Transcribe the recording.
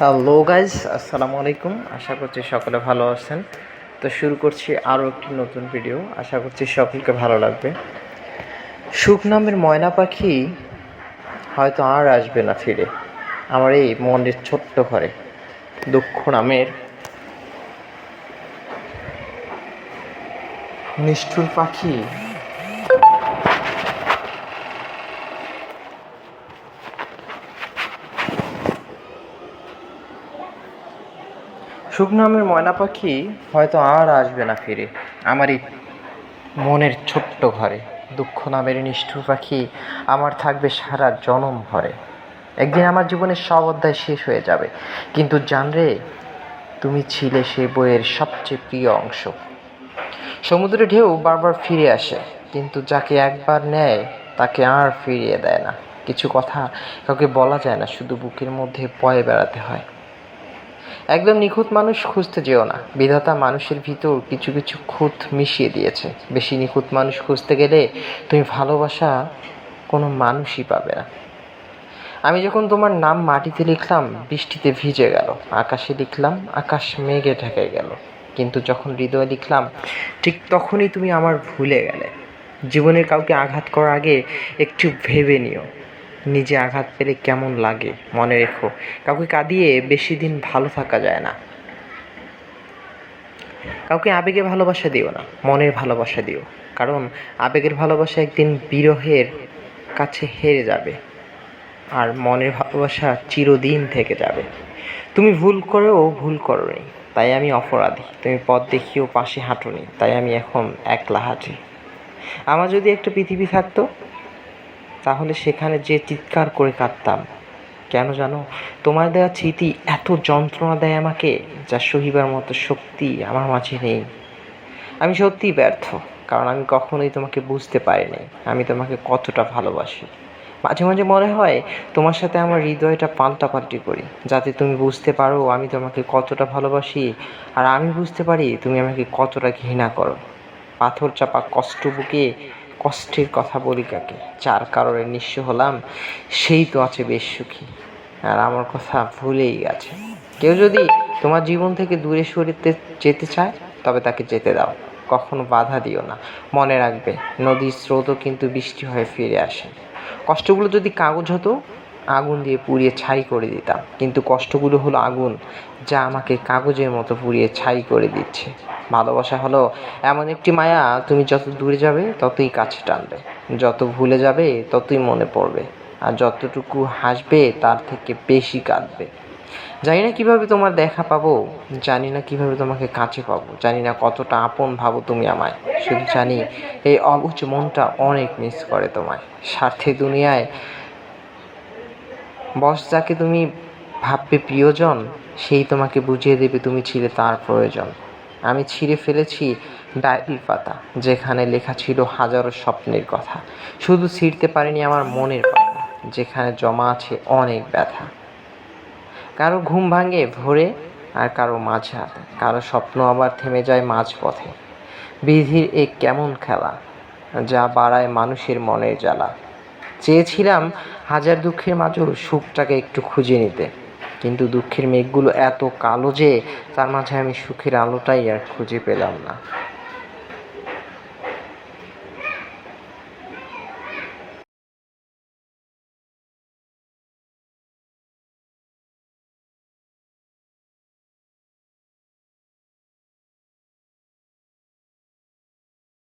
Hello guys, আসসালামু আলাইকুম। আশা করছি সকলে ভালো আছেন। তো শুরু করছি আরও একটি নতুন ভিডিও। আশা করছি সকলকে ভালো লাগবে। সুখ নামের ময়না পাখি হয়তো আর আসবে না ফিরে আমার এই মনের ছোট্ট ঘরে। দুঃখ নামের নিষ্ঠুর পাখি সুখ নামের ময়না পাখি হয়তো আর আসবে না ফিরে আমার এই মনের ছোট্ট ঘরে। দুঃখ নামের নিষ্ঠুর পাখি আমার থাকবে সারা জনম ভরে। একদিন আমার জীবনের সব অধ্যায় শেষ হয়ে যাবে, কিন্তু জানরে, তুমি ছিলে সে বইয়ের সবচেয়ে প্রিয় অংশ। সমুদ্রের ঢেউ বারবার ফিরে আসে, কিন্তু যাকে একবার নেয় তাকে আর ফিরিয়ে দেয় না। কিছু কথা কাউকে বলা যায় না, শুধু বুকের মধ্যে বয়ে বেড়াতে হয়। একদম নিখুঁত মানুষ খুঁজতে যেও না, বিধাতা মানুষের ভিতর কিছু কিছু খুঁত মিশিয়ে দিয়েছে। বেশি নিখুঁত মানুষ খুঁজতে গেলে তুমি ভালোবাসা কোনো মানুষই পাবে না। আমি যখন তোমার নাম মাটিতে লিখলাম, বৃষ্টিতে ভিজে গেল। আকাশে লিখলাম, আকাশ মেঘে ঢেকে গেল। কিন্তু যখন হৃদয়ে লিখলাম, ঠিক তখনই তুমি আমার ভুলে গেলে। জীবনের কাউকে আঘাত করার আগে একটু ভেবে নিও, নিজে আঘাত পেলে কেমন লাগে। মনে রেখো, কাউকে কাঁদিয়ে বেশি দিন ভালো থাকা যায় না। কাউকে আবেগে ভালোবাসা দিও না, মনের ভালোবাসা দিও। কারণ আবেগের ভালোবাসা একদিন বিরহের কাছে হেরে যাবে, আর মনের ভালোবাসা চিরদিন থেকে যাবে। তুমি ভুল করেও ভুল করোনি, তাই আমি অপরাধী। তুমি পথ দেখিয়েও পাশে হাঁটোনি, তাই আমি এখন একলা হাঁটি। আমার যদি একটা পৃথিবী থাকতো, তাহলে সেখানে যে চিৎকার করে কাঁদতাম। কেন জানো? তোমার দেওয়া স্মৃতি এত যন্ত্রণা দেয় আমাকে, যা সহিবার মতো শক্তি আমার মাঝে নেই। আমি সত্যিই ব্যর্থ, কারণ আমি কখনোই তোমাকে বুঝতে পারিনি আমি তোমাকে কতটা ভালোবাসি। মাঝে মাঝে মনে হয় তোমার সাথে আমার হৃদয়টা পাল্টাপাল্টি করি, যাতে তুমি বুঝতে পারো আমি তোমাকে কতটা ভালোবাসি, আর আমি বুঝতে পারি তুমি আমাকে কতটা ঘৃণা করো। পাথর চাপা কষ্ট বুকে কষ্টের কথা বলি কাকে? যার কারণে নিঃস্ব হলাম, সেই তো আছে বেশ সুখী, আর আমার কথা ভুলেই গেছে। কেউ যদি তোমার জীবন থেকে দূরে সরিতে যেতে চায়, তবে তাকে যেতে দাও, কখনো বাধা দিও না। মনে রাখবে, নদীর স্রোতও কিন্তু বৃষ্টি হয়ে ফিরে আসে। কষ্টগুলো যদি কাগজ হতো, আগুন দিয়ে পুড়িয়ে ছাই করে দিতাম, কিন্তু কষ্টগুলো হলো আগুন, যা আমাকে কাগজের মতো পুড়িয়ে ছাই করে দিচ্ছে। ভালোবাসা হলো এমন একটি মায়া, তুমি যত দূরে যাবে ততই কাছে টানবে, যত ভুলে যাবে ততই মনে পড়বে, আর যতটুকু হাসবে তার থেকে বেশি কাঁদবে। জানি না কিভাবে তোমার দেখা পাবো, জানি না কিভাবে তোমাকে কাছে পাবো, জানি না কতটা আপন ভাবো তুমি আমায়। শুধু জানি এই অবুঝ মনটা অনেক মিস করে তোমায়। স্বার্থে দুনিয়ায় বস যাকে তুমি ভাববে প্রিয়জন, সেই তোমাকে বুঝিয়ে দেবে তুমি ছিলে তার প্রয়োজন। আমি ছিঁড়ে ফেলেছি ডায়েরির পাতা, যেখানে লেখা ছিল হাজারো স্বপ্নের কথা। শুধু ছিঁড়তে পারিনি আমার মনের পাতা, যেখানে জমা আছে অনেক ব্যথা। কারো ঘুম ভাঙে ভোরে, আর কারো মাঝরাতে, কারো স্বপ্ন আবার থেমে যায় মাঝপথে। বিধির এ কেমন খেলা, যা বাড়ায় মানুষের মনের জ্বালা। চেয়েছিলাম হাজার দুঃখের মাঝেও সুখটাকে একটু খুঁজে নিতে, কিন্তু দুঃখের মেঘগুলো এত কালো যে তার মাঝে আমি সুখের আলোটাই আর খুঁজে পেলাম না।